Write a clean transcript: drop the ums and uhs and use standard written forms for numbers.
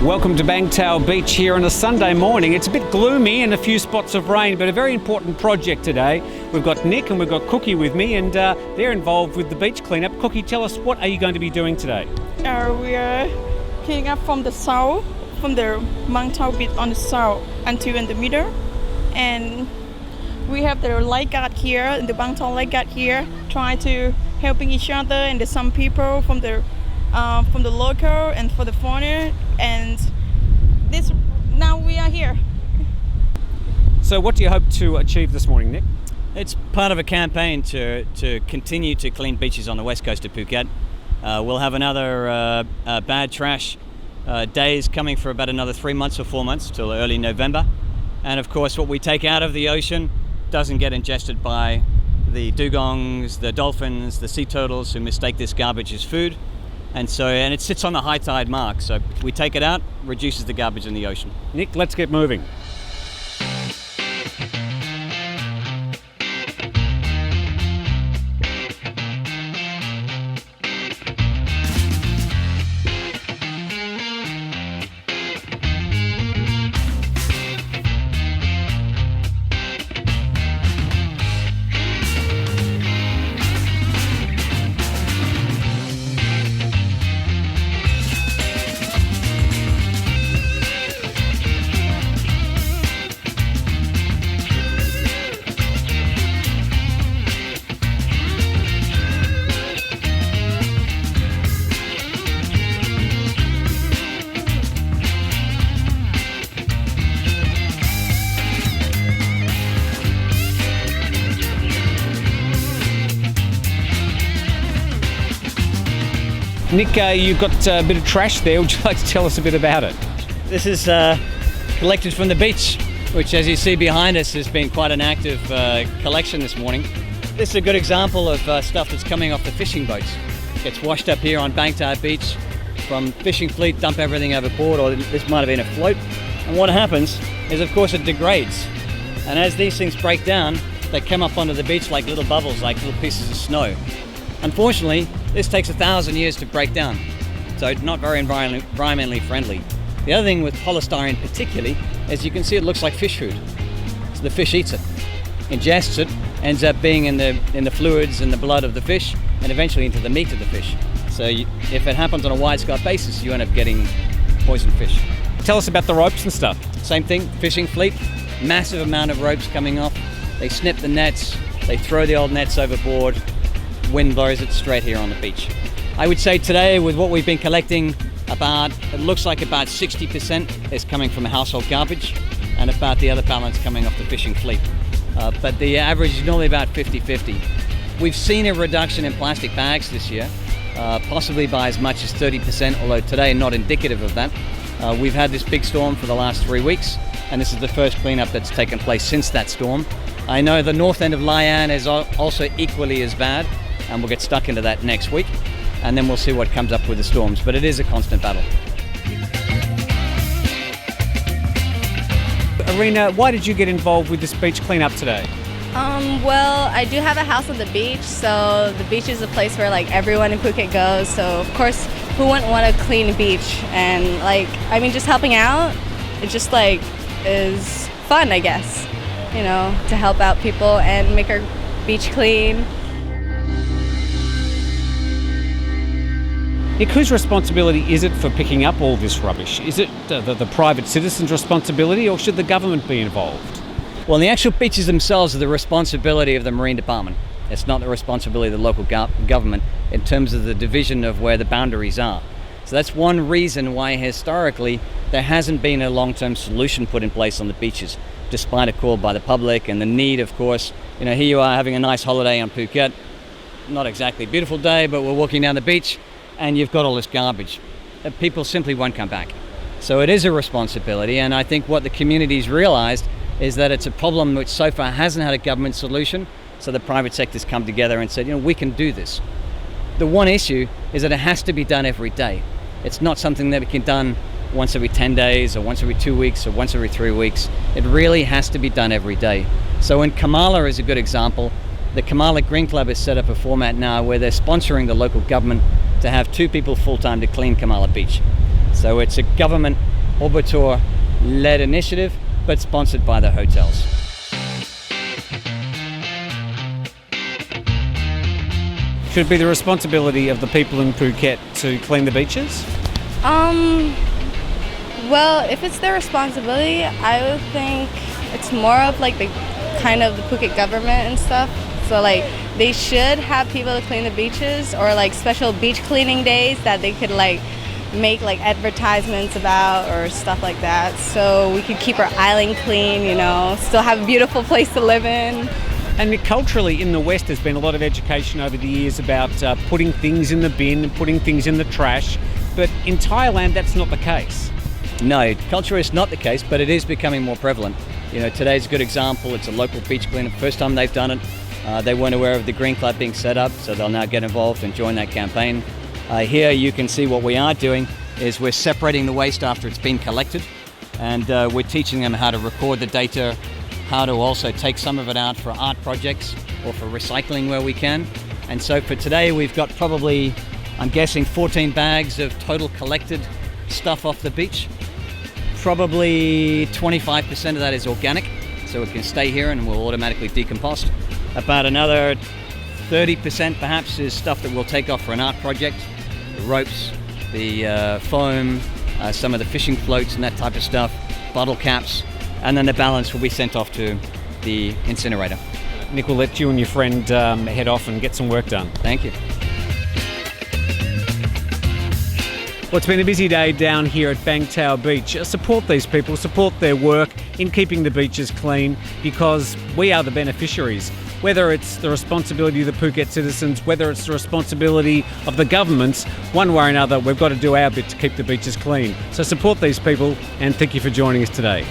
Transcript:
Welcome to Bangtao Beach here on a Sunday morning. It's a bit gloomy and a few spots of rain, but a very important project today. We've got Nick and we've got Cookie with me, and they're involved with the beach cleanup. Cookie, tell us, what are you going to be doing today? We are cleaning up from the south, from the Bangtao Beach on the south until in the middle. And we have the lifeguard here, the Bangtao lifeguard here, trying to helping each other, and there's some people from the local and for the foreigner, and this now we are here. So what do you hope to achieve this morning, Nick? It's part of a campaign to continue to clean beaches on the west coast of Phuket. We'll have another bad trash days coming for about another 3 months or 4 months till early November. And of course what we take out of the ocean doesn't get ingested by the dugongs, the dolphins, the sea turtles who mistake this garbage as food. And it sits on the high tide mark, so we take it out, reduces the garbage in the ocean. Nick, let's get moving. Nick, you've got a bit of trash there. Would you like to tell us a bit about it? This is collected from the beach, which, as you see behind us, has been quite an active collection this morning. This is a good example of stuff that's coming off the fishing boats. Gets washed up here on Bangtao Beach from fishing fleet, dump everything overboard, or this might have been a float. And what happens is, of course, it degrades. And as these things break down, they come up onto the beach like little bubbles, like little pieces of snow. Unfortunately, this takes 1,000 years to break down, so not very environmentally friendly. The other thing with polystyrene particularly is you can see it looks like fish food. So the fish eats it, ingests it, ends up being in the fluids and the blood of the fish, and eventually into the meat of the fish. So if it happens on a wide-scale basis, you end up getting poisoned fish. Tell us about the ropes and stuff. Same thing, fishing fleet, massive amount of ropes coming off. They snip the nets, they throw the old nets overboard, wind blows it straight here on the beach. I would say today, with what we've been collecting, it looks like about 60% is coming from household garbage, and about the other balance coming off the fishing fleet. But the average is normally about 50-50. We've seen a reduction in plastic bags this year, possibly by as much as 30%, although today not indicative of that. We've had this big storm for the last 3 weeks, and this is the first cleanup that's taken place since that storm. I know the north end of Layan is also equally as bad, and we'll get stuck into that next week, and then we'll see what comes up with the storms, but it is a constant battle. Arena, why did you get involved with this beach cleanup today? Well, I do have a house on the beach, so the beach is a place where like everyone in Phuket goes, so of course who wouldn't want to clean a beach? And just helping out, it just is fun, I guess, to help out people and make our beach clean. Nick, whose responsibility is it for picking up all this rubbish? Is it the private citizen's responsibility, or should the government be involved? Well, the actual beaches themselves are the responsibility of the Marine Department. It's not the responsibility of the local government in terms of the division of where the boundaries are. So that's one reason why historically there hasn't been a long-term solution put in place on the beaches, despite a call by the public and the need, of course. Here you are having a nice holiday on Phuket. Not exactly a beautiful day, but we're walking down the beach, and you've got all this garbage. People simply won't come back. So it is a responsibility, and I think what the community's realized is that it's a problem which so far hasn't had a government solution, so the private sector's come together and said, we can do this. The one issue is that it has to be done every day. It's not something that we can done once every 10 days or once every 2 weeks or once every 3 weeks. It really has to be done every day. So in Kamala is a good example. The Kamala Green Club has set up a format now where they're sponsoring the local government to have 2 people full-time to clean Kamala Beach. So it's a government Orbitor-led initiative, but sponsored by the hotels. Should it be the responsibility of the people in Phuket to clean the beaches? Well, if it's their responsibility, I would think it's more of like the kind of the Phuket government and stuff. So like they should have people to clean the beaches, or like special beach cleaning days that they could like make like advertisements about or stuff like that, so we could keep our island clean, you know, still have a beautiful place to live in. And culturally in the West there's been a lot of education over the years about putting things in the bin and putting things in the trash, but in Thailand that's not the case. No, culturally it's not the case, but it is becoming more prevalent. You know, today's a good example. It's a local beach cleanup. First time they've done it. They weren't aware of the Green Club being set up, so they'll now get involved and join that campaign. Here you can see what we are doing is we're separating the waste after it's been collected, and we're teaching them how to record the data, how to also take some of it out for art projects or for recycling where we can. And so for today we've got probably, I'm guessing, 14 bags of total collected stuff off the beach. Probably 25% of that is organic, so it can stay here and will automatically decompost. About another 30% perhaps is stuff that we'll take off for an art project. The ropes, the foam, some of the fishing floats and that type of stuff, bottle caps, and then the balance will be sent off to the incinerator. Nick, will let you and your friend head off and get some work done. Thank you. Well, it's been a busy day down here at Bang Tao Beach. Support these people, support their work in keeping the beaches clean, because we are the beneficiaries. Whether it's the responsibility of the Phuket citizens, whether it's the responsibility of the governments, one way or another, we've got to do our bit to keep the beaches clean. So support these people, and thank you for joining us today.